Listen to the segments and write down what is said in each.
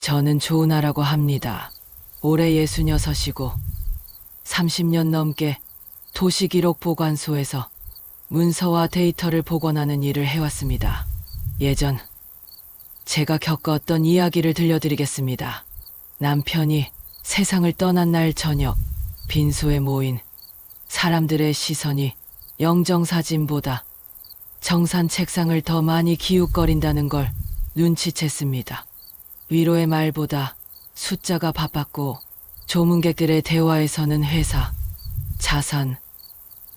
저는 조은하라고 합니다. 올해 66이고 30년 넘게 도시기록보관소에서 문서와 데이터를 복원하는 일을 해왔습니다. 예전 제가 겪었던 이야기를 들려드리겠습니다. 남편이 세상을 떠난 날 저녁, 빈소에 모인 사람들의 시선이 영정사진보다 정산 책상을 더 많이 기웃거린다는 걸 눈치챘습니다. 위로의 말보다 숫자가 바빴고 조문객들의 대화에서는 회사, 자산,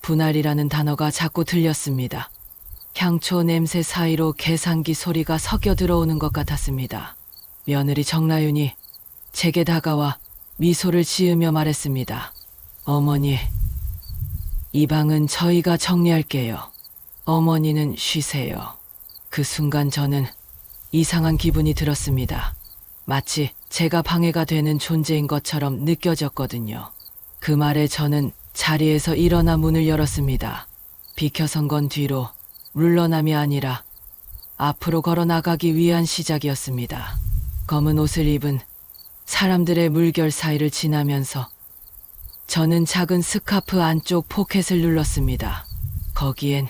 분할이라는 단어가 자꾸 들렸습니다. 향초 냄새 사이로 계산기 소리가 섞여 들어오는 것 같았습니다. 며느리 정나윤이 제게 다가와 미소를 지으며 말했습니다. 어머니, 이 방은 저희가 정리할게요. 어머니는 쉬세요. 그 순간 저는 이상한 기분이 들었습니다. 마치 제가 방해가 되는 존재인 것처럼 느껴졌거든요. 그 말에 저는 자리에서 일어나 문을 열었습니다. 비켜선 건 뒤로 물러남이 아니라 앞으로 걸어 나가기 위한 시작이었습니다. 검은 옷을 입은 사람들의 물결 사이를 지나면서 저는 작은 스카프 안쪽 포켓을 눌렀습니다. 거기엔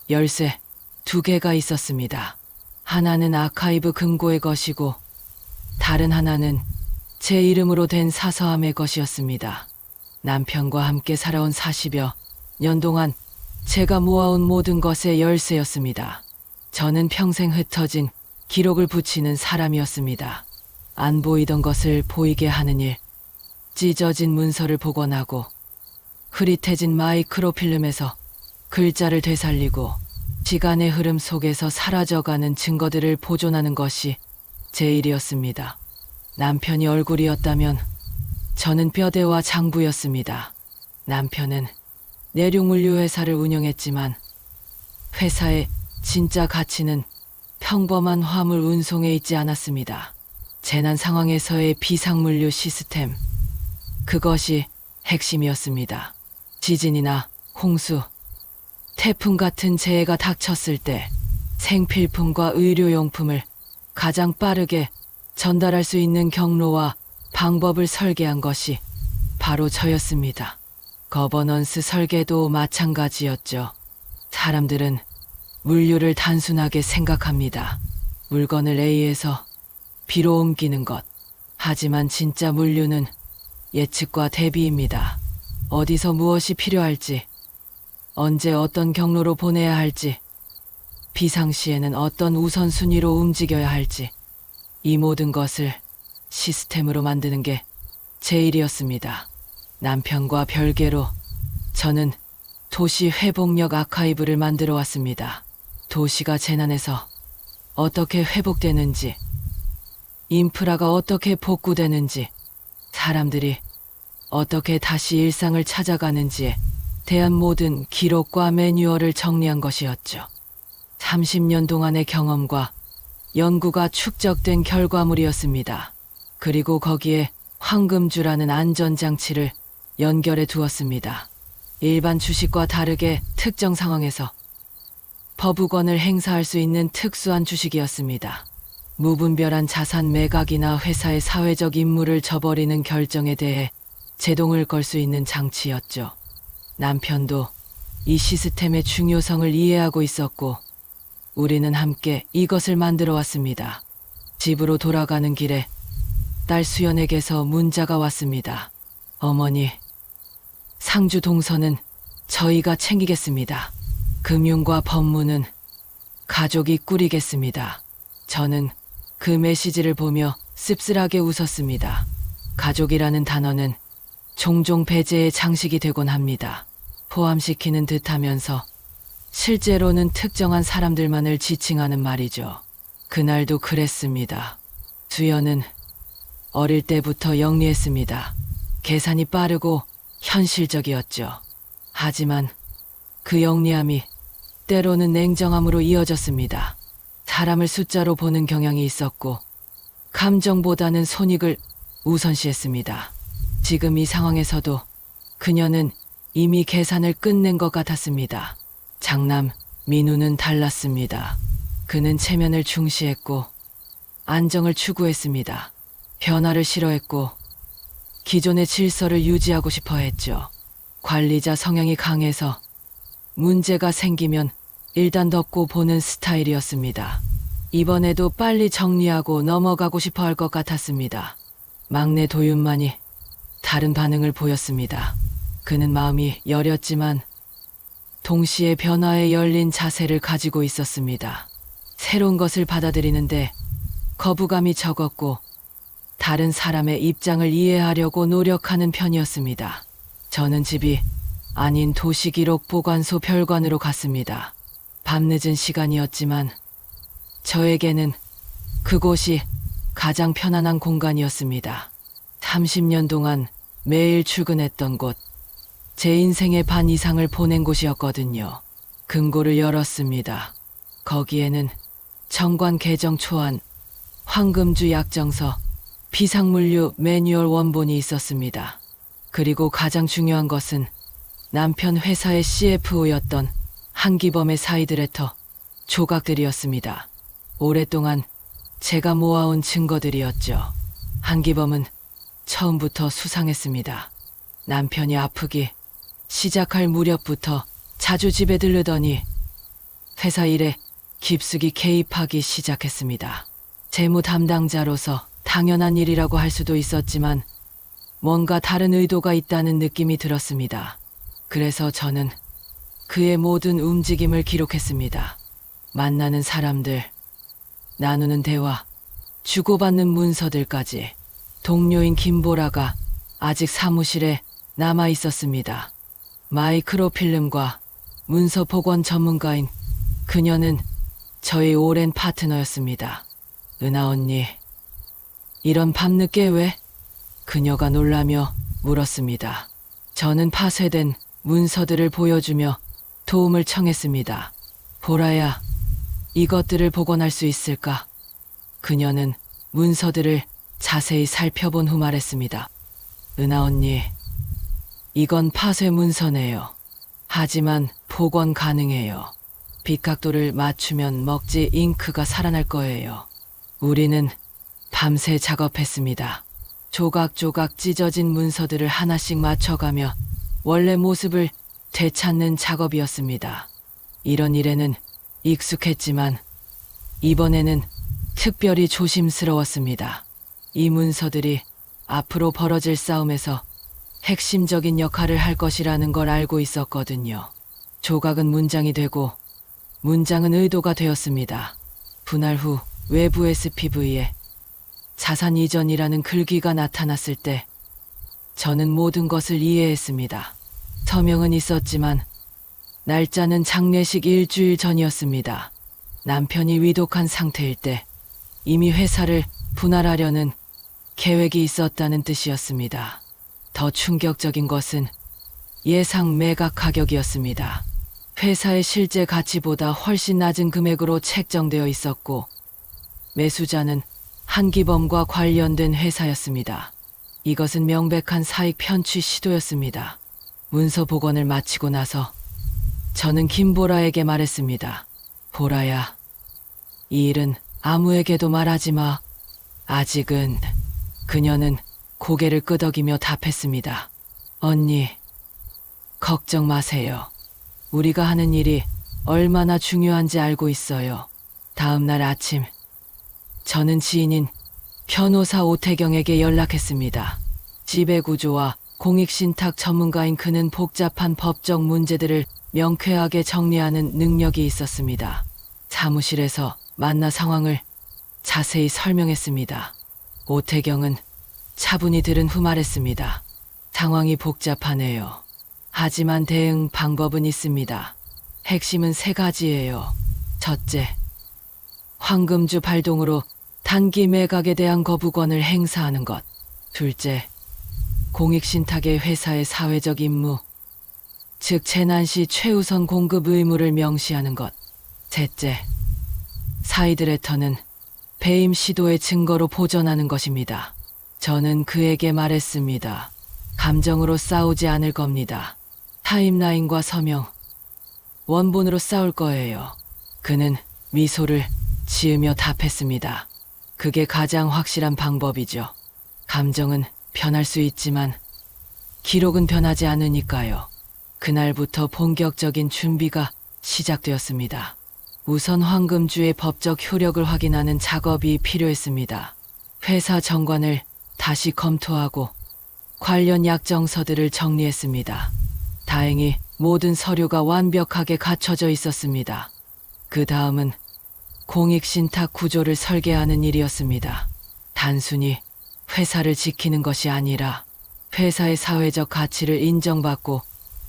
열쇠 2개가 있었습니다. 하나는 아카이브 금고의 것이고 다른 하나는 제 이름으로 된 사서함의 것이었습니다. 남편과 함께 살아온 40여 년 동안 제가 모아온 모든 것의 열쇠였습니다. 저는 평생 흩어진 기록을 붙이는 사람이었습니다. 안 보이던 것을 보이게 하는 일, 찢어진 문서를 복원하고 흐릿해진 마이크로필름에서 글자를 되살리고 시간의 흐름 속에서 사라져가는 증거들을 보존하는 것이 제 일이었습니다. 남편이 얼굴이었다면 저는 뼈대와 장부였습니다. 남편은 내륙물류 회사를 운영했지만 회사의 진짜 가치는 평범한 화물 운송에 있지 않았습니다. 재난 상황에서의 비상물류 시스템, 그것이 핵심이었습니다. 지진이나 홍수, 태풍 같은 재해가 닥쳤을 때 생필품과 의료용품을 가장 빠르게 전달할 수 있는 경로와 방법을 설계한 것이 바로 저였습니다. 거버넌스 설계도 마찬가지였죠. 사람들은 물류를 단순하게 생각합니다. 물건을 A에서 B로 옮기는 것. 하지만 진짜 물류는 예측과 대비입니다. 어디서 무엇이 필요할지, 언제 어떤 경로로 보내야 할지, 비상시에는 어떤 우선순위로 움직여야 할지, 이 모든 것을 시스템으로 만드는 게 제 일이었습니다. 남편과 별개로 저는 도시 회복력 아카이브를 만들어 왔습니다. 도시가 재난에서 어떻게 회복되는지, 인프라가 어떻게 복구되는지, 사람들이 어떻게 다시 일상을 찾아가는지에 대한 모든 기록과 매뉴얼을 정리한 것이었죠. 30년 동안의 경험과 연구가 축적된 결과물이었습니다. 그리고 거기에 황금주라는 안전장치를 연결해 두었습니다. 일반 주식과 다르게 특정 상황에서 거부권을 행사할 수 있는 특수한 주식이었습니다. 무분별한 자산 매각이나 회사의 사회적 임무를 저버리는 결정에 대해 제동을 걸 수 있는 장치였죠. 남편도 이 시스템의 중요성을 이해하고 있었고 우리는 함께 이것을 만들어 왔습니다. 집으로 돌아가는 길에 딸 수연에게서 문자가 왔습니다. 어머니, 상주 동서는 저희가 챙기겠습니다. 금융과 법무는 가족이 꾸리겠습니다. 저는 그 메시지를 보며 씁쓸하게 웃었습니다. 가족이라는 단어는 종종 배제의 장식이 되곤 합니다. 포함시키는 듯하면서 실제로는 특정한 사람들만을 지칭하는 말이죠. 그날도 그랬습니다. 수연은 어릴 때부터 영리했습니다. 계산이 빠르고 현실적이었죠. 하지만 그 영리함이 때로는 냉정함으로 이어졌습니다. 사람을 숫자로 보는 경향이 있었고 감정보다는 손익을 우선시했습니다. 지금 이 상황에서도 그녀는 이미 계산을 끝낸 것 같았습니다. 장남 민우는 달랐습니다. 그는 체면을 중시했고 안정을 추구했습니다. 변화를 싫어했고 기존의 질서를 유지하고 싶어 했죠. 관리자 성향이 강해서 문제가 생기면 일단 덮고 보는 스타일이었습니다. 이번에도 빨리 정리하고 넘어가고 싶어 할 것 같았습니다. 막내 도윤만이 다른 반응을 보였습니다. 그는 마음이 여렸지만 동시에 변화에 열린 자세를 가지고 있었습니다. 새로운 것을 받아들이는데 거부감이 적었고 다른 사람의 입장을 이해하려고 노력하는 편이었습니다. 저는 집이 아닌 도시기록 보관소 별관으로 갔습니다. 밤늦은 시간이었지만 저에게는 그곳이 가장 편안한 공간이었습니다. 30년 동안 매일 출근했던 곳, 제 인생의 반 이상을 보낸 곳이었거든요. 금고를 열었습니다. 거기에는 정관 개정 초안, 황금주 약정서, 비상물류 매뉴얼 원본이 있었습니다. 그리고 가장 중요한 것은 남편 회사의 CFO였던 한기범의 사이드 레터 조각들이었습니다. 오랫동안 제가 모아온 증거들이었죠. 한기범은 처음부터 수상했습니다. 남편이 아프기 시작할 무렵부터 자주 집에 들르더니 회사 일에 깊숙이 개입하기 시작했습니다. 재무 담당자로서 당연한 일이라고 할 수도 있었지만 뭔가 다른 의도가 있다는 느낌이 들었습니다. 그래서 저는 그의 모든 움직임을 기록했습니다. 만나는 사람들, 나누는 대화, 주고받는 문서들까지. 동료인 김보라가 아직 사무실에 남아 있었습니다. 마이크로필름과 문서 복원 전문가인 그녀는 저의 오랜 파트너였습니다. 은하 언니, 이런 밤늦게 왜? 그녀가 놀라며 물었습니다. 저는 파쇄된 문서들을 보여주며 도움을 청했습니다. 보라야, 이것들을 복원할 수 있을까? 그녀는 문서들을 자세히 살펴본 후 말했습니다. 은하 언니, 이건 파쇄 문서네요. 하지만 복원 가능해요. 빛각도를 맞추면 먹지 잉크가 살아날 거예요. 우리는 밤새 작업했습니다. 조각조각 찢어진 문서들을 하나씩 맞춰가며 원래 모습을 되찾는 작업이었습니다. 이런 일에는 익숙했지만 이번에는 특별히 조심스러웠습니다. 이 문서들이 앞으로 벌어질 싸움에서 핵심적인 역할을 할 것이라는 걸 알고 있었거든요. 조각은 문장이 되고 문장은 의도가 되었습니다. 분할 후 외부 SPV에 자산 이전이라는 글귀가 나타났을 때 저는 모든 것을 이해했습니다. 서명은 있었지만 날짜는 장례식 일주일 전이었습니다. 남편이 위독한 상태일 때 이미 회사를 분할하려는 계획이 있었다는 뜻이었습니다. 더 충격적인 것은 예상 매각 가격이었습니다. 회사의 실제 가치보다 훨씬 낮은 금액으로 책정되어 있었고 매수자는 한기범과 관련된 회사였습니다. 이것은 명백한 사익 편취 시도였습니다. 문서 복원을 마치고 나서 저는 김보라에게 말했습니다. 보라야, 이 일은 아무에게도 말하지 마. 아직은. 그녀는 고개를 끄덕이며 답했습니다. 언니, 걱정 마세요. 우리가 하는 일이 얼마나 중요한지 알고 있어요. 다음 날 아침, 저는 지인인 변호사 오태경에게 연락했습니다. 지배구조와 공익신탁 전문가인 그는 복잡한 법적 문제들을 명쾌하게 정리하는 능력이 있었습니다. 사무실에서 만나 상황을 자세히 설명했습니다. 오태경은 차분히 들은 후 말했습니다. 상황이 복잡하네요. 하지만 대응 방법은 있습니다. 핵심은 3가지예요. 첫째, 황금주 발동으로 단기 매각에 대한 거부권을 행사하는 것. 둘째, 공익신탁의 회사의 사회적 임무, 즉 재난 시 최우선 공급 의무를 명시하는 것. 셋째, 사이드 레터는 배임 시도의 증거로 보존하는 것입니다. 저는 그에게 말했습니다. 감정으로 싸우지 않을 겁니다. 타임라인과 서명, 원본으로 싸울 거예요. 그는 미소를 지으며 답했습니다. 그게 가장 확실한 방법이죠. 감정은 변할 수 있지만 기록은 변하지 않으니까요. 그날부터 본격적인 준비가 시작되었습니다. 우선 황금주의 법적 효력을 확인하는 작업이 필요했습니다. 회사 정관을 다시 검토하고 관련 약정서들을 정리했습니다. 다행히 모든 서류가 완벽하게 갖춰져 있었습니다. 그 다음은 공익신탁 구조를 설계하는 일이었습니다. 단순히 회사를 지키는 것이 아니라 회사의 사회적 가치를 인정받고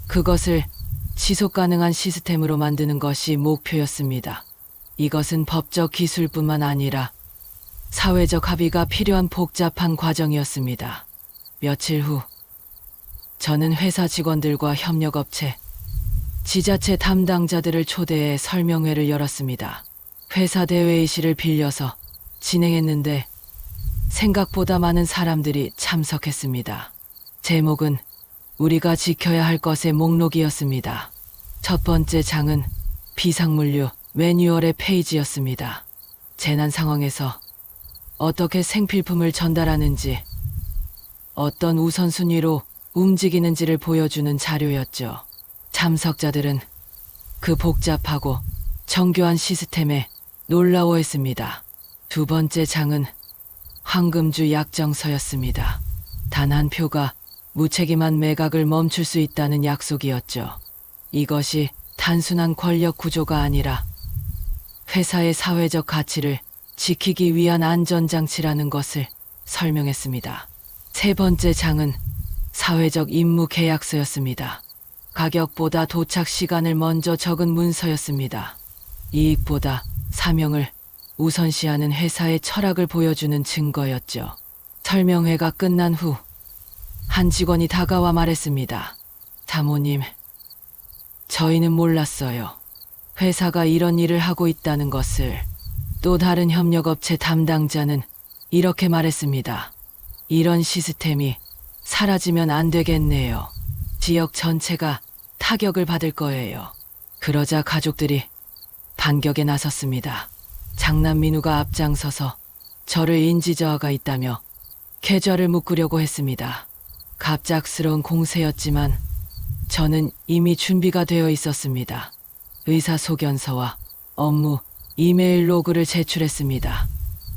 그것을 지속 가능한 시스템으로 만드는 것이 목표였습니다. 이것은 법적 기술뿐만 아니라 사회적 합의가 필요한 복잡한 과정이었습니다. 며칠 후, 저는 회사 직원들과 협력업체, 지자체 담당자들을 초대해 설명회를 열었습니다. 회사 대회의실을 빌려서 진행했는데 생각보다 많은 사람들이 참석했습니다. 제목은 우리가 지켜야 할 것의 목록이었습니다. 첫 번째 장은 비상물류 매뉴얼의 페이지였습니다. 재난 상황에서 어떻게 생필품을 전달하는지, 어떤 우선순위로 움직이는지를 보여주는 자료였죠. 참석자들은 그 복잡하고 정교한 시스템에 놀라워했습니다. 두 번째 장은 황금주 약정서였습니다. 단 한 표가 무책임한 매각을 멈출 수 있다는 약속이었죠. 이것이 단순한 권력 구조가 아니라 회사의 사회적 가치를 지키기 위한 안전장치라는 것을 설명했습니다. 세 번째 장은 사회적 임무 계약서였습니다. 가격보다 도착 시간을 먼저 적은 문서였습니다. 이익보다 사명을 우선시하는 회사의 철학을 보여주는 증거였죠. 설명회가 끝난 후 한 직원이 다가와 말했습니다. 사모님, 저희는 몰랐어요. 회사가 이런 일을 하고 있다는 것을. 또 다른 협력업체 담당자는 이렇게 말했습니다. 이런 시스템이 사라지면 안 되겠네요. 지역 전체가 타격을 받을 거예요. 그러자 가족들이 반격에 나섰습니다. 장남 민우가 앞장서서 저를 인지저하가 있다며 계좌를 묶으려고 했습니다. 갑작스러운 공세였지만 저는 이미 준비가 되어 있었습니다. 의사소견서와 업무, 이메일 로그를 제출했습니다.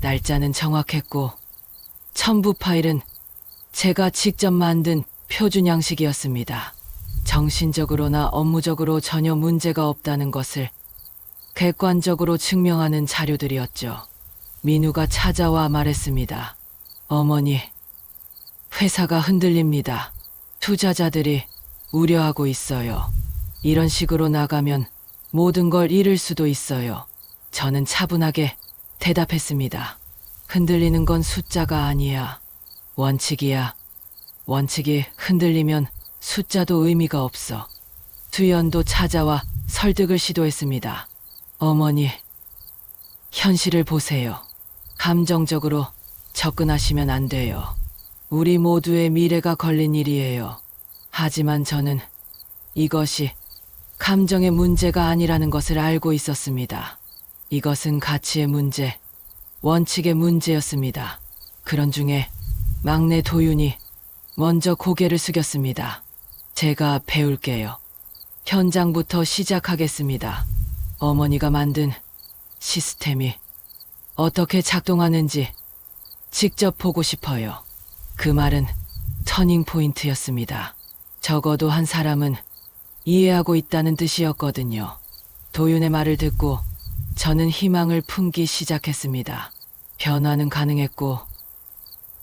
날짜는 정확했고 첨부 파일은 제가 직접 만든 표준 양식이었습니다. 정신적으로나 업무적으로 전혀 문제가 없다는 것을 객관적으로 증명하는 자료들이었죠. 민우가 찾아와 말했습니다. 어머니, 회사가 흔들립니다. 투자자들이 우려하고 있어요. 이런 식으로 나가면 모든 걸 잃을 수도 있어요. 저는 차분하게 대답했습니다. 흔들리는 건 숫자가 아니야. 원칙이야. 원칙이 흔들리면 숫자도 의미가 없어. 수연도 찾아와 설득을 시도했습니다. 어머니, 현실을 보세요. 감정적으로 접근하시면 안 돼요. 우리 모두의 미래가 걸린 일이에요. 하지만 저는 이것이 감정의 문제가 아니라는 것을 알고 있었습니다. 이것은 가치의 문제, 원칙의 문제였습니다. 그런 중에 막내 도윤이 먼저 고개를 숙였습니다. 제가 배울게요. 현장부터 시작하겠습니다. 어머니가 만든 시스템이 어떻게 작동하는지 직접 보고 싶어요. 그 말은 터닝 포인트였습니다. 적어도 한 사람은 이해하고 있다는 뜻이었거든요. 도윤의 말을 듣고 저는 희망을 품기 시작했습니다. 변화는 가능했고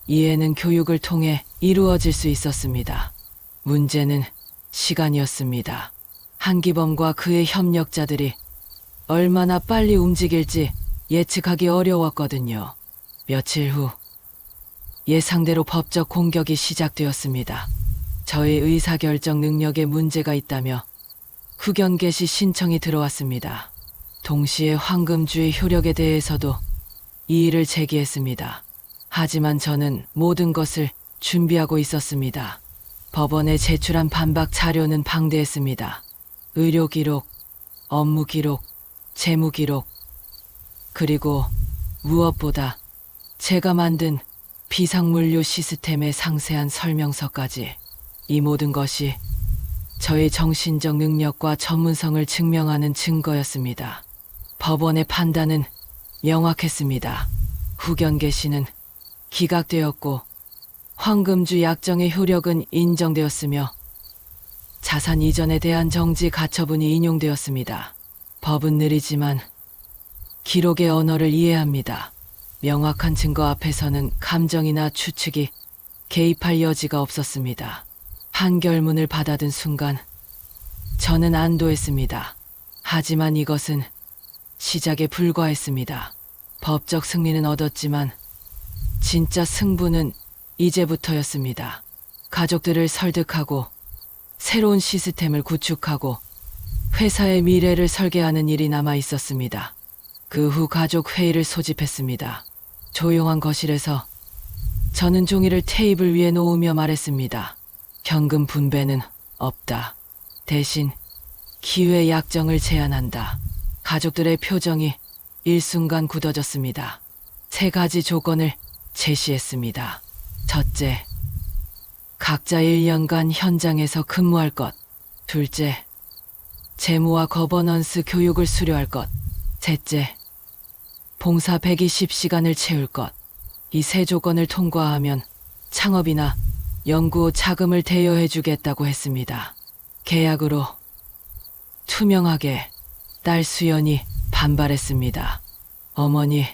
이해는 교육을 통해 이루어질 수 있었습니다. 문제는 시간이었습니다. 한기범과 그의 협력자들이 얼마나 빨리 움직일지 예측하기 어려웠거든요. 며칠 후 예상대로 법적 공격이 시작되었습니다. 저의 의사결정 능력에 문제가 있다며 후견 개시 신청이 들어왔습니다. 동시에 황금주의 효력에 대해서도 이의를 제기했습니다. 하지만 저는 모든 것을 준비하고 있었습니다. 법원에 제출한 반박 자료는 방대했습니다. 의료 기록, 업무 기록, 재무 기록, 그리고 무엇보다 제가 만든 비상물류 시스템의 상세한 설명서까지, 이 모든 것이 저의 정신적 능력과 전문성을 증명하는 증거였습니다. 법원의 판단은 명확했습니다. 후견 개시는 기각되었고 황금주 약정의 효력은 인정되었으며 자산 이전에 대한 정지 가처분이 인용되었습니다. 법은 느리지만 기록의 언어를 이해합니다. 명확한 증거 앞에서는 감정이나 추측이 개입할 여지가 없었습니다. 판결문을 받아든 순간 저는 안도했습니다. 하지만 이것은 시작에 불과했습니다. 법적 승리는 얻었지만 진짜 승부는 이제부터였습니다. 가족들을 설득하고 새로운 시스템을 구축하고 회사의 미래를 설계하는 일이 남아 있었습니다. 그 후 가족 회의를 소집했습니다. 조용한 거실에서 저는 종이를 테이블 위에 놓으며 말했습니다. 현금 분배는 없다. 대신 기회 약정을 제안한다. 가족들의 표정이 일순간 굳어졌습니다. 3가지 조건을 제시했습니다. 첫째, 각자 1년간 현장에서 근무할 것. 둘째, 재무와 거버넌스 교육을 수료할 것. 셋째, 봉사 120시간을 채울 것. 이 3조건을 통과하면 창업이나 연구 자금을 대여해주겠다고 했습니다. 계약으로 투명하게. 딸 수연이 반발했습니다. 어머니,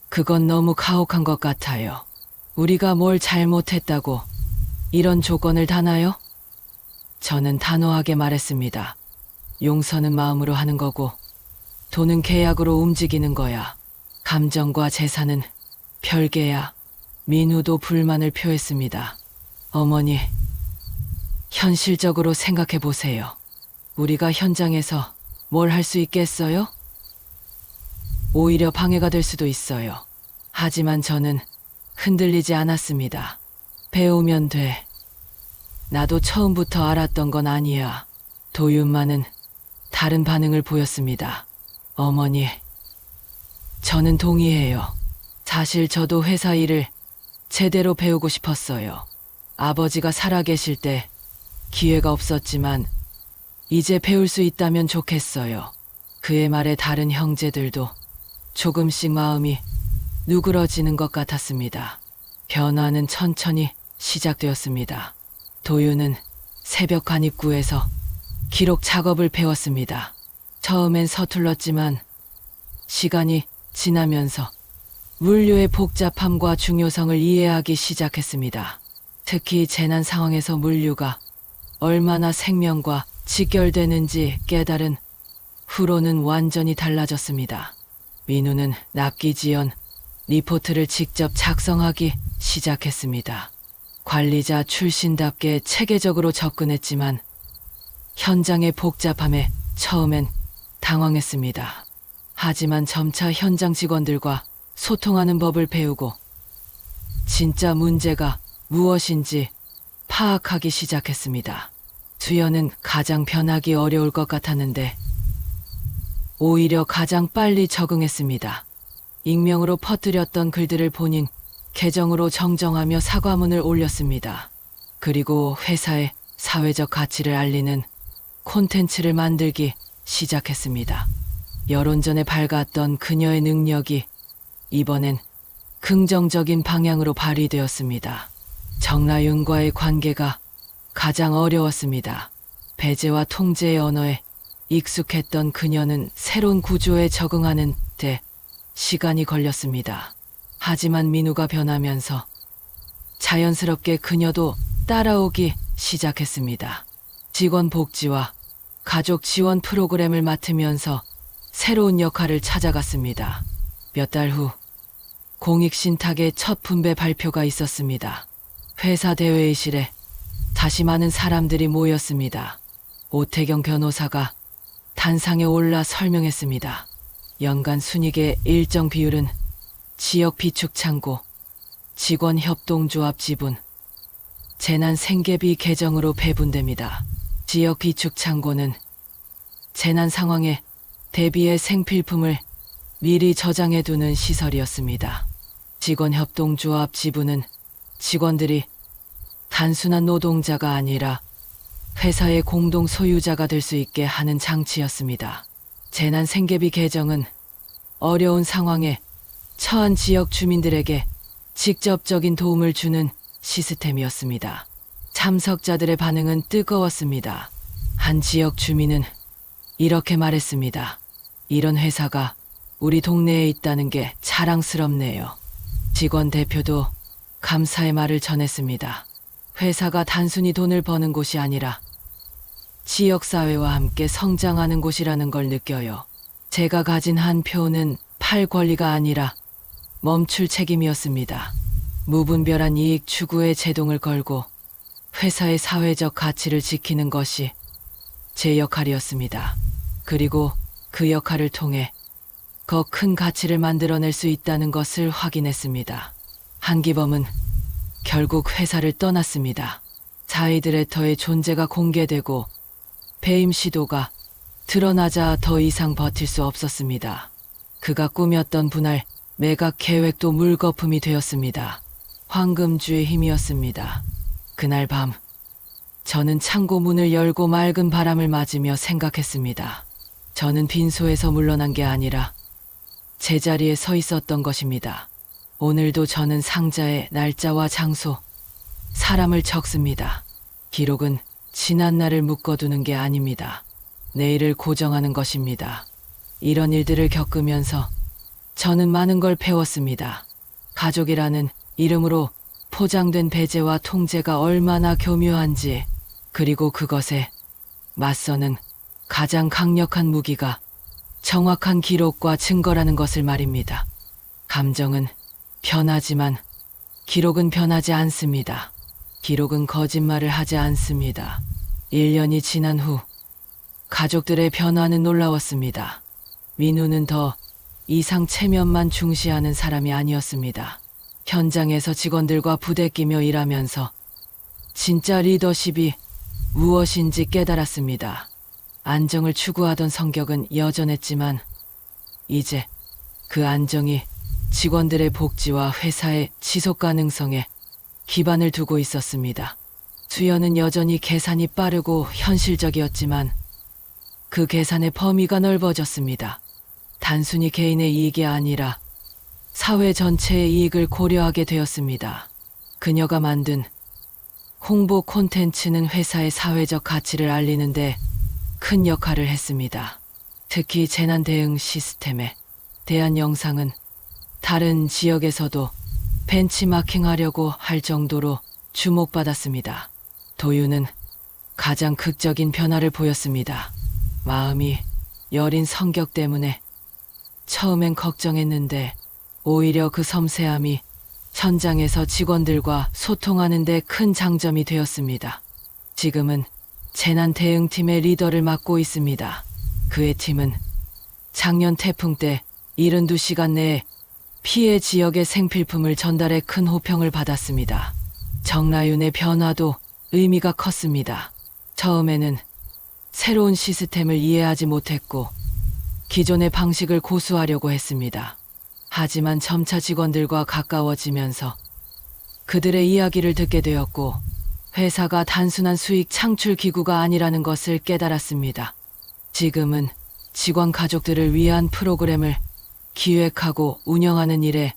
그건 너무 가혹한 것 같아요. 우리가 뭘 잘못했다고 이런 조건을 다나요? 저는 단호하게 말했습니다. 용서는 마음으로 하는 거고 돈은 계약으로 움직이는 거야. 감정과 재산은 별개야. 민우도 불만을 표했습니다. 어머니, 현실적으로 생각해 보세요. 우리가 현장에서 뭘 할 수 있겠어요? 오히려 방해가 될 수도 있어요. 하지만 저는 흔들리지 않았습니다. 배우면 돼. 나도 처음부터 알았던 건 아니야. 도윤마는 다른 반응을 보였습니다. 어머니, 저는 동의해요. 사실 저도 회사 일을 제대로 배우고 싶었어요. 아버지가 살아계실 때 기회가 없었지만 이제 배울 수 있다면 좋겠어요. 그의 말에 다른 형제들도 조금씩 마음이 누그러지는 것 같았습니다. 변화는 천천히 시작되었습니다. 도윤은 새벽 관입구에서 기록 작업을 배웠습니다. 처음엔 서툴렀지만 시간이 지나면서 물류의 복잡함과 중요성을 이해하기 시작했습니다. 특히 재난 상황에서 물류가 얼마나 생명과 직결되는지 깨달은 후로는 완전히 달라졌습니다. 민우는 납기 지연 리포트를 직접 작성하기 시작했습니다. 관리자 출신답게 체계적으로 접근했지만 현장의 복잡함에 처음엔 당황했습니다. 하지만 점차 현장 직원들과 소통하는 법을 배우고 진짜 문제가 무엇인지 파악하기 시작했습니다. 수연은 가장 변하기 어려울 것 같았는데 오히려 가장 빨리 적응했습니다. 익명으로 퍼뜨렸던 글들을 본인 계정으로 정정하며 사과문을 올렸습니다. 그리고 회사의 사회적 가치를 알리는 콘텐츠를 만들기 시작했습니다. 여론전에 밝았던 그녀의 능력이 이번엔 긍정적인 방향으로 발휘되었습니다. 정라윤과의 관계가 가장 어려웠습니다. 배제와 통제의 언어에 익숙했던 그녀는 새로운 구조에 적응하는 데 시간이 걸렸습니다. 하지만 민우가 변하면서 자연스럽게 그녀도 따라오기 시작했습니다. 직원 복지와 가족 지원 프로그램을 맡으면서 새로운 역할을 찾아갔습니다. 몇 달 후 공익신탁의 첫 분배 발표가 있었습니다. 회사 대회의실에 다시 많은 사람들이 모였습니다. 오태경 변호사가 단상에 올라 설명했습니다. 연간 순이익의 일정 비율은 지역 비축창고, 직원 협동조합 지분, 재난 생계비 계정으로 배분됩니다. 지역 비축창고는 재난 상황에 대비해 생필품을 미리 저장해두는 시설이었습니다. 직원협동조합 지부는 직원들이 단순한 노동자가 아니라 회사의 공동 소유자가 될 수 있게 하는 장치였습니다. 재난 생계비 개정은 어려운 상황에 처한 지역 주민들에게 직접적인 도움을 주는 시스템이었습니다. 참석자들의 반응은 뜨거웠습니다. 한 지역 주민은 이렇게 말했습니다. 이런 회사가 우리 동네에 있다는 게 자랑스럽네요. 직원 대표도 감사의 말을 전했습니다. 회사가 단순히 돈을 버는 곳이 아니라 지역사회와 함께 성장하는 곳이라는 걸 느껴요. 제가 가진 한 표는 팔 권리가 아니라 멈출 책임이었습니다. 무분별한 이익 추구에 제동을 걸고 회사의 사회적 가치를 지키는 것이 제 역할이었습니다. 그리고 그 역할을 통해 더 큰 가치를 만들어낼 수 있다는 것을 확인했습니다. 한기범은 결국 회사를 떠났습니다. 자이드레터의 존재가 공개되고 배임 시도가 드러나자 더 이상 버틸 수 없었습니다. 그가 꾸몄던 분할 매각 계획도 물거품이 되었습니다. 황금주의 힘이었습니다. 그날 밤 저는 창고 문을 열고 맑은 바람을 맞으며 생각했습니다. 저는 빈소에서 물러난 게 아니라 제자리에 서 있었던 것입니다. 오늘도 저는 상자에 날짜와 장소, 사람을 적습니다. 기록은 지난 날을 묶어두는 게 아닙니다. 내일을 고정하는 것입니다. 이런 일들을 겪으면서 저는 많은 걸 배웠습니다. 가족이라는 이름으로 포장된 배제와 통제가 얼마나 교묘한지, 그리고 그것에 맞서는 가장 강력한 무기가 정확한 기록과 증거라는 것을 말입니다. 감정은 변하지만 기록은 변하지 않습니다. 기록은 거짓말을 하지 않습니다. 1년이 지난 후 가족들의 변화는 놀라웠습니다. 민우는 더 이상 체면만 중시하는 사람이 아니었습니다. 현장에서 직원들과 부대끼며 일하면서 진짜 리더십이 무엇인지 깨달았습니다. 안정을 추구하던 성격은 여전했지만 이제 그 안정이 직원들의 복지와 회사의 지속 가능성에 기반을 두고 있었습니다. 수연은 여전히 계산이 빠르고 현실적이었지만 그 계산의 범위가 넓어졌습니다. 단순히 개인의 이익이 아니라 사회 전체의 이익을 고려하게 되었습니다. 그녀가 만든 홍보 콘텐츠는 회사의 사회적 가치를 알리는데 큰 역할을 했습니다. 특히 재난 대응 시스템에 대한 영상은 다른 지역에서도 벤치마킹하려고 할 정도로 주목받았습니다. 도유는 가장 극적인 변화를 보였습니다. 마음이 여린 성격 때문에 처음엔 걱정했는데 오히려 그 섬세함이 현장에서 직원들과 소통하는 데 큰 장점이 되었습니다. 지금은 재난 대응팀의 리더를 맡고 있습니다. 그의 팀은 작년 태풍 때 72시간 내에 피해 지역의 생필품을 전달해 큰 호평을 받았습니다. 정라윤의 변화도 의미가 컸습니다. 처음에는 새로운 시스템을 이해하지 못했고 기존의 방식을 고수하려고 했습니다. 하지만 점차 직원들과 가까워지면서 그들의 이야기를 듣게 되었고 회사가 단순한 수익 창출 기구가 아니라는 것을 깨달았습니다. 지금은 직원 가족들을 위한 프로그램을 기획하고 운영하는 일에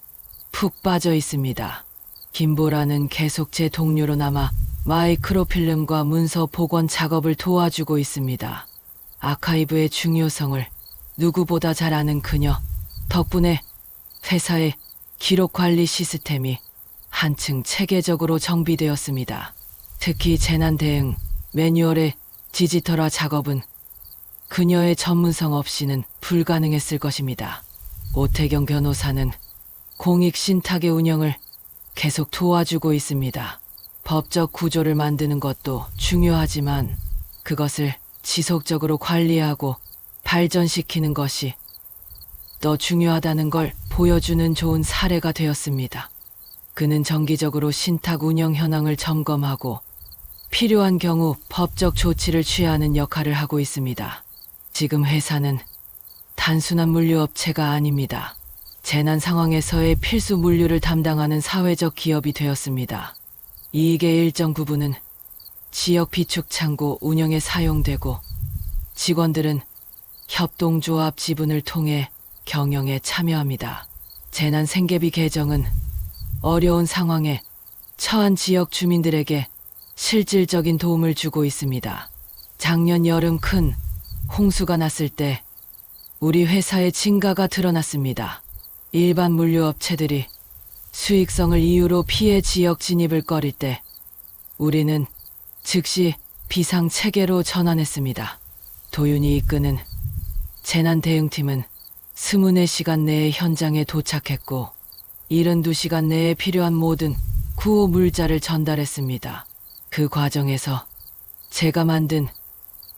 푹 빠져 있습니다. 김보라는 계속 제 동료로 남아 마이크로필름과 문서 복원 작업을 도와주고 있습니다. 아카이브의 중요성을 누구보다 잘 아는 그녀 덕분에 회사의 기록 관리 시스템이 한층 체계적으로 정비되었습니다. 특히 재난 대응 매뉴얼의 디지털화 작업은 그녀의 전문성 없이는 불가능했을 것입니다. 오태경 변호사는 공익 신탁의 운영을 계속 도와주고 있습니다. 법적 구조를 만드는 것도 중요하지만 그것을 지속적으로 관리하고 발전시키는 것이 더 중요하다는 걸 보여주는 좋은 사례가 되었습니다. 그는 정기적으로 신탁 운영 현황을 점검하고 필요한 경우 법적 조치를 취하는 역할을 하고 있습니다. 지금 회사는 단순한 물류업체가 아닙니다. 재난 상황에서의 필수 물류를 담당하는 사회적 기업이 되었습니다. 이익의 일정 부분은 지역 비축 창고 운영에 사용되고 직원들은 협동조합 지분을 통해 경영에 참여합니다. 재난 생계비 계정은 어려운 상황에 처한 지역 주민들에게 실질적인 도움을 주고 있습니다. 작년 여름 큰 홍수가 났을 때 우리 회사의 진가가 드러났습니다. 일반 물류업체들이 수익성을 이유로 피해 지역 진입을 꺼릴 때 우리는 즉시 비상 체계로 전환했습니다. 도윤이 이끄는 재난 대응팀은 24시간 내에 현장에 도착했고 72시간 내에 필요한 모든 구호 물자를 전달했습니다. 그 과정에서 제가 만든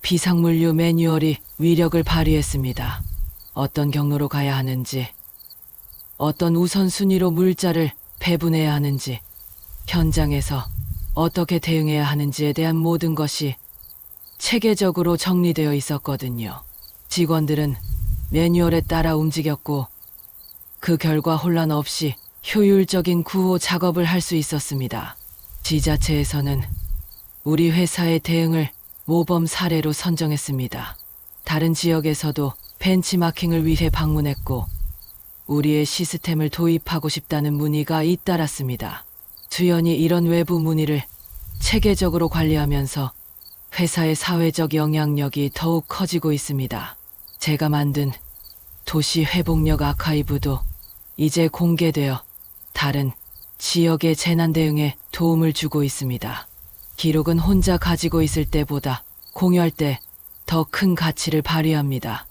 비상물류 매뉴얼이 위력을 발휘했습니다. 어떤 경로로 가야 하는지, 어떤 우선순위로 물자를 배분해야 하는지, 현장에서 어떻게 대응해야 하는지에 대한 모든 것이 체계적으로 정리되어 있었거든요. 직원들은 매뉴얼에 따라 움직였고 그 결과 혼란 없이 효율적인 구호 작업을 할 수 있었습니다. 지자체에서는 우리 회사의 대응을 모범 사례로 선정했습니다. 다른 지역에서도 벤치마킹을 위해 방문했고 우리의 시스템을 도입하고 싶다는 문의가 잇따랐습니다. 수연히 이런 외부 문의를 체계적으로 관리하면서 회사의 사회적 영향력이 더욱 커지고 있습니다. 제가 만든 도시 회복력 아카이브도 이제 공개되어 다른 지역의 재난 대응에 도움을 주고 있습니다. 기록은 혼자 가지고 있을 때보다 공유할 때 더 큰 가치를 발휘합니다.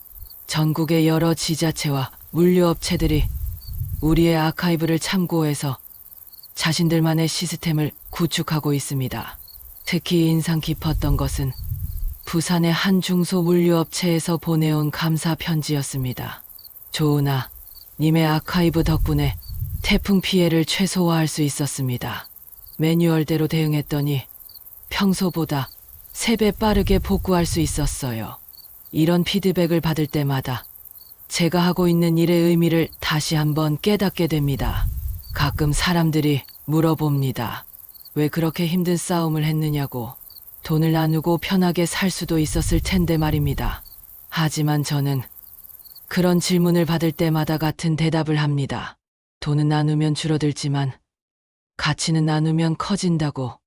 전국의 여러 지자체와 물류업체들이 우리의 아카이브를 참고해서 자신들만의 시스템을 구축하고 있습니다. 특히 인상 깊었던 것은 부산의 한 중소 물류업체에서 보내온 감사 편지였습니다. 조은아, 님의 아카이브 덕분에 태풍 피해를 최소화할 수 있었습니다. 매뉴얼대로 대응했더니 평소보다 3배 빠르게 복구할 수 있었어요. 이런 피드백을 받을 때마다 제가 하고 있는 일의 의미를 다시 한번 깨닫게 됩니다. 가끔 사람들이 물어봅니다. 왜 그렇게 힘든 싸움을 했느냐고. 돈을 나누고 편하게 살 수도 있었을 텐데 말입니다. 하지만 저는 그런 질문을 받을 때마다 같은 대답을 합니다. 돈은 나누면 줄어들지만 가치는 나누면 커진다고.